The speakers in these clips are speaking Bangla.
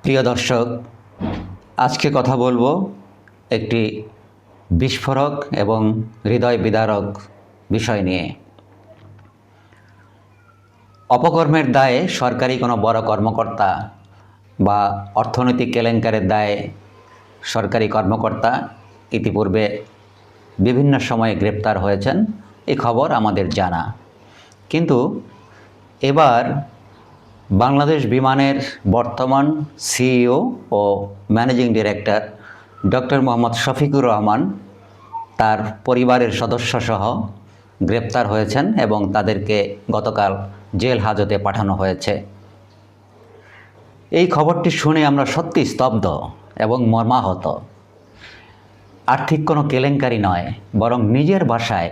প্রিয় দর্শক, আজকে কথা বলবো একটি বিস্ফোরক এবং হৃদয় বিদারক বিষয় নিয়ে। অপকর্মের দায়ে সরকারি কোনো বড় কর্মকর্তা বা অর্থনৈতিক কেলেঙ্কারির দায়ে সরকারি কর্মকর্তা ইতিপূর্বে বিভিন্ন সময়ে গ্রেপ্তার হয়েছেন, এই খবর আমাদের জানা। কিন্তু এবার বাংলাদেশ বিমানের বর্তমান সিইও ও managing director doctor Mohammad Shafiqur Rahman তার পরিবারের সদস্যসহ গ্রেপ্তার হয়েছেন এবং তাদেরকে গতকাল জেল হাজতে পাঠানো হয়েছে। এই খবরটি শুনে আমরা সত্যি স্তব্ধ এবং মর্মাহত। আর্থিক কোনো কেলেঙ্কারি নয়, বরং নিজের ভাষায়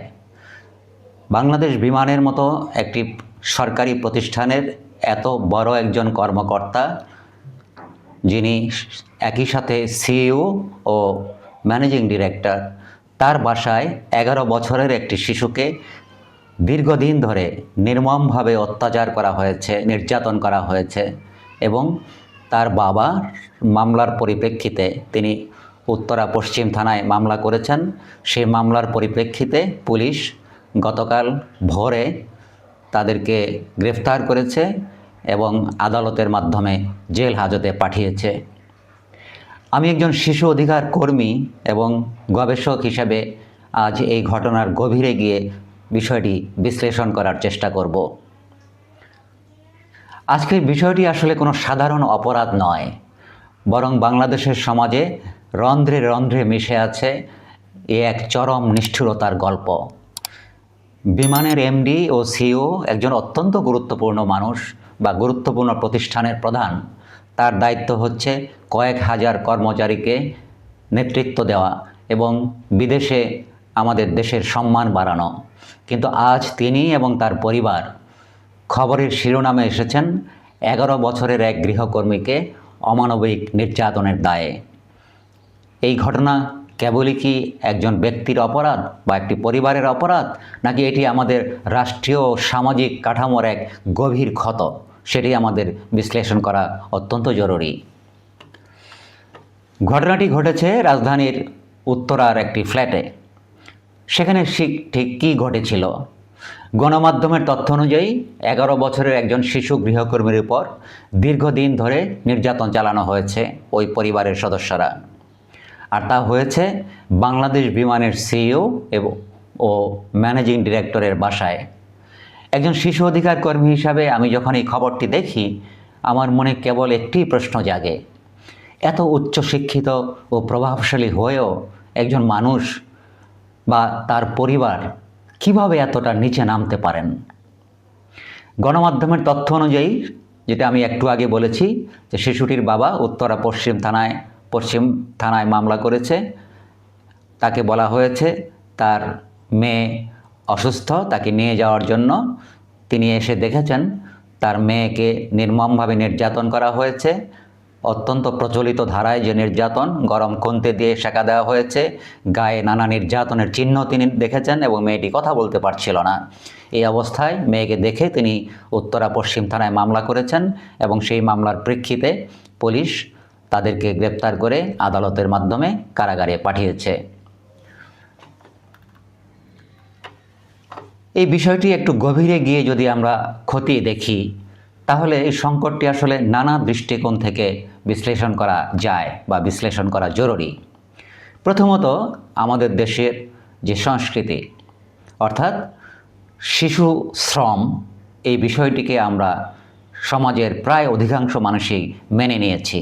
বাংলাদেশ বিমানের মতো একটি সরকারি প্রতিষ্ঠানের এত বড় একজন কর্মকর্তা, যিনি একই সাথে সিইও ও ম্যানেজিং ডিরেক্টর, তার বাসায় 11 বছরের একটি শিশুকে দীর্ঘদিন ধরে নির্মমভাবে অত্যাচার করা হয়েছে, নির্যাতন করা হয়েছে এবং তার বাবা মামলার পরিপ্রেক্ষিতে তিনি উত্তরা পশ্চিম থানায় মামলা করেছেন। সেই মামলার পরিপ্রেক্ষিতে পুলিশ গতকাল ভোরে তাদেরকে গ্রেফতার করেছে এবং আদালতের মাধ্যমে জেল হাজতে পাঠিয়েছে। আমি একজন শিশু অধিকার কর্মী এবং গবেষক হিসেবে আজ এই ঘটনার গভীরে গিয়ে বিষয়টি বিশ্লেষণ করার চেষ্টা করব। আজকের বিষয়টি আসলে কোনো সাধারণ অপরাধ নয়, বরং বাংলাদেশের সমাজে রন্ধ্রে রন্ধ্রে মিশে আছে এ এক চরম নিষ্ঠুরতার গল্প। বিমানের এমডি ও সিইও একজন অত্যন্ত গুরুত্বপূর্ণ মানুষ বা গুরুত্বপূর্ণ প্রতিষ্ঠানের প্রধান। তার দায়িত্ব হচ্ছে কয়েক হাজার কর্মচারীকে নেতৃত্ব দেওয়া এবং বিদেশে আমাদের দেশের সম্মান বাড়ানো। কিন্তু আজ তিনি এবং তার পরিবার খবরের শিরোনামে এসেছেন 11 বছরের এক গৃহকর্মীকে অমানবিক নির্যাতনের দায়ে। এই ঘটনা কেবলই কি একজন ব্যক্তির অপরাধ বা একটি পরিবারের অপরাধ, নাকি এটি আমাদের রাষ্ট্রীয় সামাজিক কাঠামোর এক গভীর ক্ষত, সেটি আমাদের বিশ্লেষণ করা অত্যন্ত জরুরি। ঘটনাটি ঘটেছে রাজধানীর উত্তরার একটি ফ্ল্যাটে। সেখানে ঠিক কী ঘটেছিল? গণমাধ্যমের তথ্য অনুযায়ী 11 বছরের একজন শিশু গৃহকর্মীর উপর দীর্ঘদিন ধরে নির্যাতন চালানো হয়েছে ওই পরিবারের সদস্যরা। আর তা হয়েছে বাংলাদেশ বিমানের সিইও ও ম্যানেজিং ডিরেক্টরের বাসায়। একজন শিশু অধিকার কর্মী হিসাবে আমি যখন এই খবরটি দেখি, আমার মনে কেবল একটি প্রশ্ন জাগে: এত উচ্চশিক্ষিত ও প্রভাবশালী হয়েও একজন মানুষ বা তার পরিবার কিভাবে এতটা নিচে নামতে পারেন? গণমাধ্যমের তথ্য অনুযায়ী, যেটা আমি একটু আগে বলেছি, যে শিশুটির বাবা উত্তরা পশ্চিম থানায় মামলা করেছে। তাকে বলা হয়েছে তার মেয়ে অসুস্থ, তাকে নিয়ে যাওয়ার জন্য। তিনি এসে দেখেছেন তার মেয়েকে নির্মমভাবে নির্যাতন করা হয়েছে। অত্যন্ত প্রচলিত ধারায় যে নির্যাতন, গরম খুন্তি দিয়ে সেঁকা দেওয়া হয়েছে, গায়ে নানা নির্যাতনের চিহ্ন তিনি দেখেছেন এবং মেয়েটি কথা বলতে পারছিল না। এই অবস্থায় মেয়েকে দেখে তিনি উত্তরা পশ্চিম থানায় মামলা করেছেন এবং সেই মামলার প্রেক্ষিতে পুলিশ তাদেরকে গ্রেপ্তার করে আদালতের মাধ্যমে কারাগারে পাঠিয়েছে। এই বিষয়টি একটু গভীরে গিয়ে যদি আমরা খতিয়ে দেখি, তাহলে এই সংকটটি আসলে নানা দৃষ্টিকোণ থেকে বিশ্লেষণ করা যায় বা বিশ্লেষণ করা জরুরি। প্রথমত, আমাদের দেশের যে সংস্কৃতি, অর্থাৎ শিশু শ্রম, এই বিষয়টিকে আমরা সমাজের প্রায় অধিকাংশ মানুষই মেনে নিয়েছি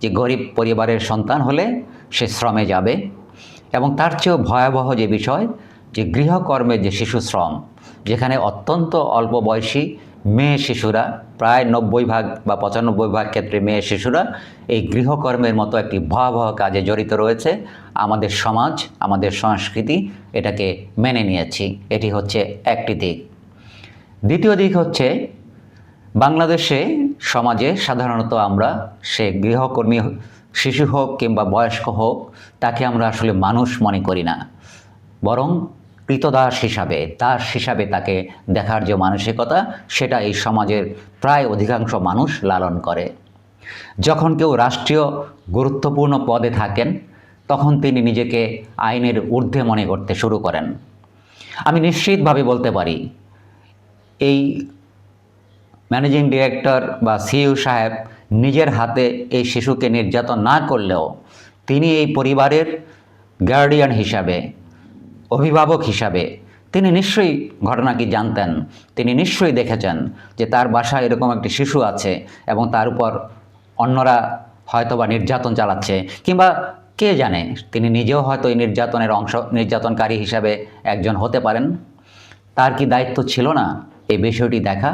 যে গরিব পরিবারের সন্তান হলে সে শ্রমে যাবে। এবং তার চেয়েও ভয়াবহ যে বিষয়, যে গৃহকর্মের যে শিশু শ্রম, যেখানে অত্যন্ত অল্প বয়সী মেয়ে শিশুরা, প্রায় 90% বা 95% ক্ষেত্রে মেয়ে শিশুরা এই গৃহকর্মের মতো একটি ভয়াবহ কাজে জড়িত রয়েছে। আমাদের সমাজ, আমাদের সংস্কৃতি এটাকে মেনে নিয়েছি। এটি হচ্ছে একটি দিক। দ্বিতীয় দিক হচ্ছে, বাংলাদেশে সমাজে সাধারণত আমরা সে গৃহকর্মী শিশু হোক কিংবা বয়স্ক হোক, তাকে আমরা আসলে মানুষ মনে করি না, বরং কৃতদাস হিসাবে, দাস হিসাবে তাকে দেখার যে মানসিকতা, সেটা এই সমাজের প্রায় অধিকাংশ মানুষ লালন করে। যখন কেউ রাষ্ট্রীয় গুরুত্বপূর্ণ পদে থাকেন তখন তিনি নিজেকে আইনের ঊর্ধ্বে মনে করতে শুরু করেন। আমি নিশ্চিতভাবে বলতে পারি এই ম্যানেজিং ডিরেক্টর বা সিইও সাহেব নিজের হাতে এই শিশুকে নির্যাতন না করলেও তিনি এই পরিবারের গার্ডিয়ান হিসাবে, অভিভাবক হিসাবে তিনি নিশ্চয়ই ঘটনাটি জানতেন। তিনি নিশ্চয়ই দেখেছেন যে তার বাসায় এরকম একটি শিশু আছে এবং তার উপর অন্যরা হয়তোবা নির্যাতন চালাচ্ছে, কিংবা কে জানে তিনি নিজেও হয়তো এই নির্যাতনকারী হিসাবে একজন হতে পারেন। তার কি দায়িত্ব ছিল না এই বিষয়টি দেখা?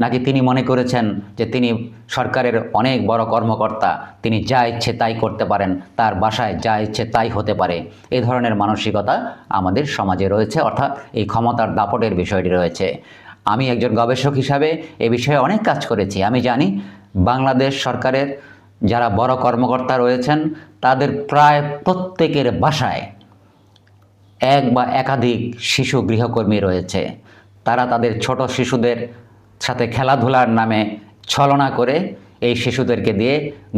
নাকি তিনি মনে করেছেন যে তিনি সরকারের অনেক বড় কর্মকর্তা, তিনি যা ইচ্ছে তাই করতে পারেন, তার বাসায় যা ইচ্ছে তাই হতে পারে? এই ধরনের মানসিকতা আমাদের সমাজে রয়েছে, অর্থাৎ এই ক্ষমতার দাপটের বিষয়টি রয়েছে। আমি একজন গবেষক হিসাবে এ বিষয়ে অনেক কাজ করেছি। আমি জানি বাংলাদেশ সরকারের যারা বড় কর্মকর্তা রয়েছেন তাদের প্রায় প্রত্যেকের বাসায় এক বা একাধিক শিশু গৃহকর্মী রয়েছে। তারা তাদের ছোট শিশুদের সাথে খেলাধুলার নামে ছলনা করে এই শিশুদেরকে দিয়ে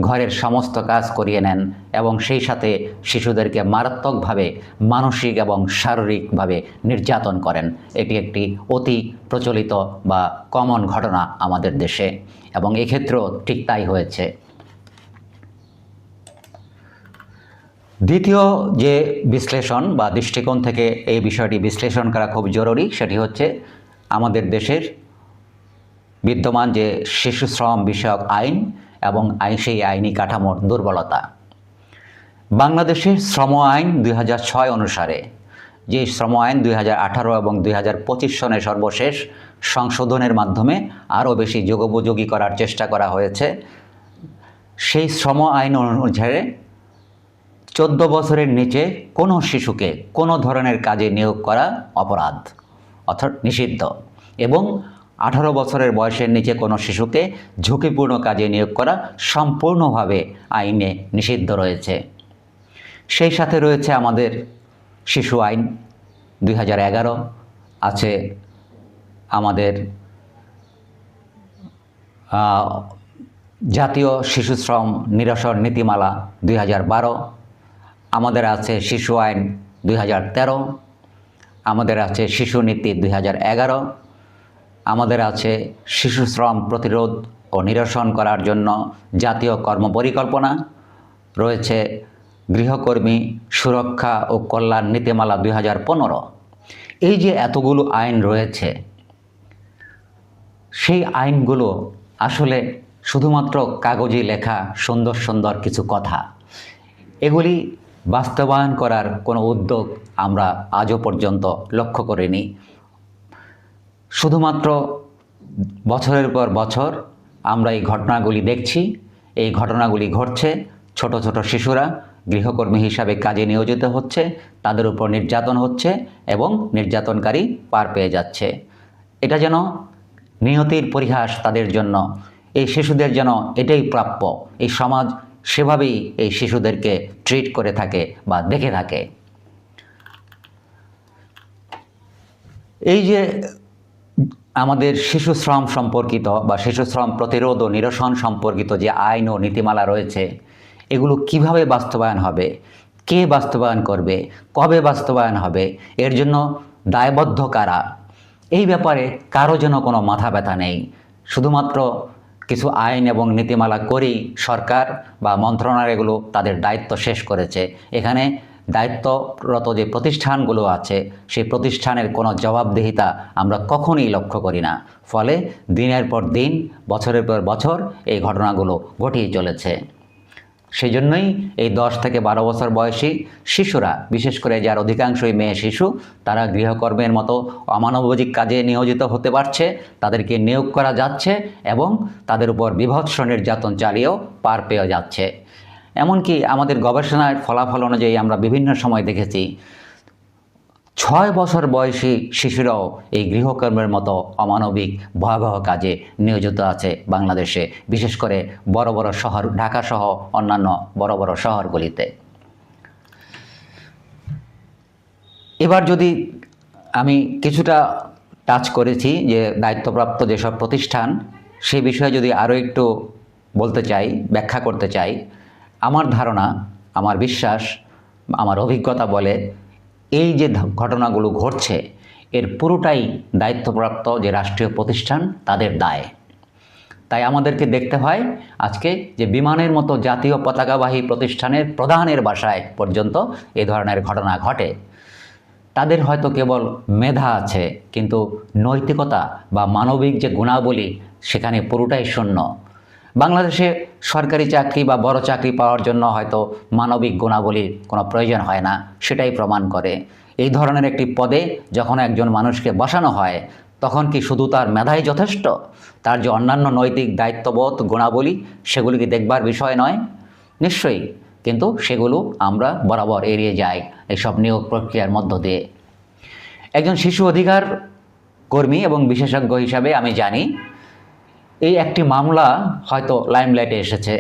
ঘরের সমস্ত কাজ করিয়ে নেন এবং সেই সাথে শিশুদেরকে মারাত্মকভাবে মানসিক এবং শারীরিকভাবে নির্যাতন করেন। এটি একটি অতি প্রচলিত বা কমন ঘটনা আমাদের দেশে, এবং এক্ষেত্রেও ঠিক তাই হয়েছে। দ্বিতীয় যে বিশ্লেষণ বা দৃষ্টিকোণ থেকে এই বিষয়টি বিশ্লেষণ করা খুব জরুরি, সেটি হচ্ছে আমাদের দেশের বিদ্যমান যে শিশু শ্রম বিষয়ক আইন এবং সেই আইনি কাঠামোর দুর্বলতা। বাংলাদেশের শ্রম আইন 2006 অনুসারে, যে শ্রম আইন 2018 এবং 2025 সনে সর্বশেষ সংশোধনের মাধ্যমে আরও বেশি যুগোপযোগী করার চেষ্টা করা হয়েছে, সেই শ্রম আইন অনুসারে 14 বছরের নিচে কোনো শিশুকে কোনো ধরনের কাজে নিয়োগ করা অপরাধ, অর্থাৎ নিষিদ্ধ, এবং 18 বছরের বয়সের নিচে কোনো শিশুকে ঝুঁকিপূর্ণ কাজে নিয়োগ করা সম্পূর্ণভাবে আইনে নিষিদ্ধ রয়েছে। সেই সাথে রয়েছে আমাদের শিশু আইন 2011, আছে আমাদের জাতীয় শিশু শ্রম নিরসন নীতিমালা 2012, আমাদের আছে শিশু আইন 2013, আমাদের আছে শিশু নীতি 2011, আমাদের আছে শিশু শ্রম প্রতিরোধ ও নিরসন করার জন্য জাতীয় কর্মপরিকল্পনা, রয়েছে গৃহকর্মী সুরক্ষা ও কল্যাণ নীতিমালা 2015। এই যে এতগুলো আইন রয়েছে, সেই আইনগুলো আসলে শুধুমাত্র কাগজে লেখা সুন্দর সুন্দর কিছু কথা। এগুলি বাস্তবায়ন করার কোনো উদ্যোগ আমরা আজও পর্যন্ত লক্ষ্য করিনি। শুধুমাত্র বছরের পর বছর আমরা এই ঘটনাগুলি দেখছি, এই ঘটনাগুলি ঘটছে, ছোট ছোট শিশুরা গৃহকর্মী হিসাবে কাজে নিয়োজিত হচ্ছে, তাদের উপর নির্যাতন হচ্ছে এবং নির্যাতনকারী পার পেয়ে যাচ্ছে। এটা যেন নিয়তির পরিহাস তাদের জন্য। এই শিশুদের যেন এটাই প্রাপ্য, এই সমাজ সেভাবেই এই শিশুদেরকে ট্রিট করে থাকে বা দেখে থাকে। এই যে আমাদের শিশু শ্রম সম্পর্কিত বা শিশু শ্রম প্রতিরোধ ও নিরসন সম্পর্কিত যে আইন ও নীতিমালা রয়েছে, এগুলো কিভাবে বাস্তবায়ন হবে, কে বাস্তবায়ন করবে, কবে বাস্তবায়ন হবে, এর জন্য দায়বদ্ধ কারা, এই ব্যাপারে কারো যেন কোনো মাথা ব্যথা নেই। শুধুমাত্র কিছু আইন এবং নীতিমালা করেই সরকার বা মন্ত্রণালয়গুলো তাদের দায়িত্ব শেষ করেছে। এখানে দায়িত্বরত যে প্রতিষ্ঠানগুলো আছে, সেই প্রতিষ্ঠানের কোনো জবাবদিহিতা আমরা কখনোই লক্ষ্য করি না। ফলে দিনের পর দিন, বছরের পর বছর এই ঘটনাগুলো ঘটেই চলেছে। সেই জন্যই এই 10 থেকে 12 বছর বয়সী শিশুরা, বিশেষ করে যার অধিকাংশই মেয়ে শিশু, তারা গৃহকর্মের মতো অমানবিক কাজে নিয়োজিত হতে পারছে, তাদেরকে নিয়োগ করা যাচ্ছে এবং তাদের উপর বীভৎস নির্যাতন চালিয়েও পার পেয়ে যাচ্ছে। এমনকি আমাদের গবেষণার ফলাফল অনুযায়ী আমরা বিভিন্ন সময় দেখেছি 6 বছর বয়সী শিশুরাও এই গৃহকর্মের মতো অমানবিক ভয়াবহ কাজে নিয়োজিত আছে বাংলাদেশে, বিশেষ করে বড় বড় শহর, ঢাকা সহ অন্যান্য বড় বড় শহরগুলিতে। এবার যদি আমি কিছুটা টাচ করেছি যে দায়িত্বপ্রাপ্ত যেসব প্রতিষ্ঠান, সেই বিষয়ে যদি আরও একটু বলতে চাই, ব্যাখ্যা করতে চাই। আমার ধারণা, আমার বিশ্বাস, আমার অভিজ্ঞতা বলে এই যে ঘটনাগুলো ঘটছে এর পুরোটাই দায়িত্বপ্রাপ্ত যে রাষ্ট্রীয় প্রতিষ্ঠান তাদের দায়। তাই আমাদেরকে দেখতে হয় আজকে যে বিমানের মতো জাতীয় পতাকাবাহী প্রতিষ্ঠানের প্রধানের বাসায় পর্যন্ত এ ধরনের ঘটনা ঘটে। তাদের হয়তো কেবল মেধা আছে, কিন্তু নৈতিকতা বা মানবিক যে গুণাবলী সেখানে পুরোটাই শূন্য। বাংলাদেশে সরকারি চাকরি বা বড় চাকরি পাওয়ার জন্য হয়তো মানবিক গুণাবলীর কোনো প্রয়োজন হয় না, সেটাই প্রমাণ করে। এই ধরনের একটি পদে যখন একজন মানুষকে বসানো হয় তখন কি শুধু তার মেধাই যথেষ্ট? তার যে অন্যান্য নৈতিক দায়িত্ববোধ গুণাবলী সেগুলি কি দেখবার বিষয় নয়? নিশ্চয়ই, কিন্তু সেগুলো আমরা বরাবর এড়িয়ে যাই এইসব নিয়োগ প্রক্রিয়ার মধ্য দিয়ে। একজন শিশু অধিকার কর্মী এবং বিশেষজ্ঞ হিসাবে আমি জানি এই একটি মামলা হয়তো লাইমলাইটে এসেছে,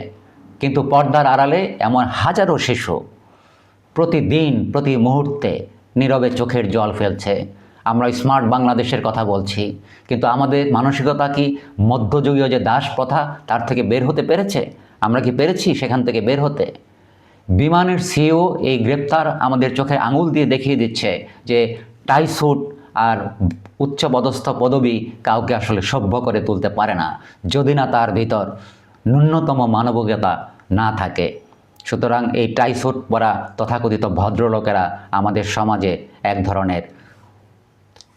কিন্তু পর্দার আড়ালে এমন হাজারো শিশু প্রতিদিন প্রতি মুহূর্তে নীরবে চোখের জল ফেলছে। আমরা স্মার্ট বাংলাদেশের কথা বলছি, কিন্তু আমাদের মানসিকতা কি মধ্যযুগীয় যে দাস প্রথা তার থেকে বের হতে পেরেছে? আমরা কি পেরেছি সেখান থেকে বের হতে? বিমানের সিইও এই গ্রেপ্তার আমাদের চোখে আঙুল দিয়ে দেখিয়ে দিচ্ছে যে টাই স্যুট আর উচ্চপদস্থ পদবি কাউকে আসলে সভ্য করে তুলতে পারে না, যদি না তার ভিতর ন্যূনতম মানবিকতা না থাকে। সুতরাং এই টাই স্যুট পরা তথাকথিত ভদ্রলোকেরা আমাদের সমাজে এক ধরনের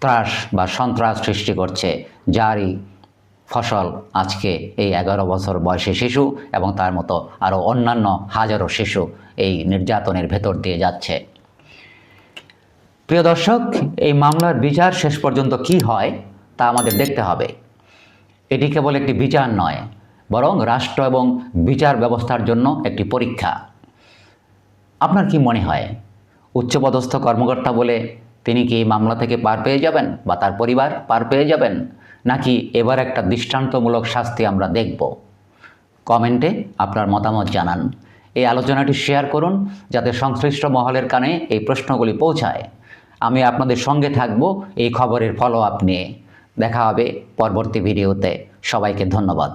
ত্রাস বা সন্ত্রাস সৃষ্টি করছে, যারই ফসল আজকে এই 11 বছর বয়সী শিশু এবং তার মতো আরও অন্যান্য হাজারো শিশু এই নির্যাতনের ভেতর দিয়ে যাচ্ছে। প্রিয় দর্শক, এই মামলার বিচার শেষ পর্যন্ত কি হয় তা আমাদের দেখতে হবে। এটি কেবল একটি বিচার নয়, বরং রাষ্ট্র এবং বিচার ব্যবস্থার জন্য একটি পরীক্ষা। আপনার কি মনে হয়, উচ্চপদস্থ কর্মকর্তা বলে তিনি কি এই মামলা থেকে পার পেয়ে যাবেন বা তার পরিবার পার পেয়ে যাবেন, নাকি এবার একটা দৃষ্টান্তমূলক শাস্তি আমরা দেখব? কমেন্টে আপনার মতামত জানান। এই আলোচনাটি শেয়ার করুন যাতে সংশ্লিষ্ট মহলের কানে এই প্রশ্নগুলি পৌঁছায়। আমি আপনাদের সঙ্গে থাকব এই খবরের ফলো আপ নিয়ে। দেখা হবে পরবর্তী ভিডিওতে। সবাইকে ধন্যবাদ।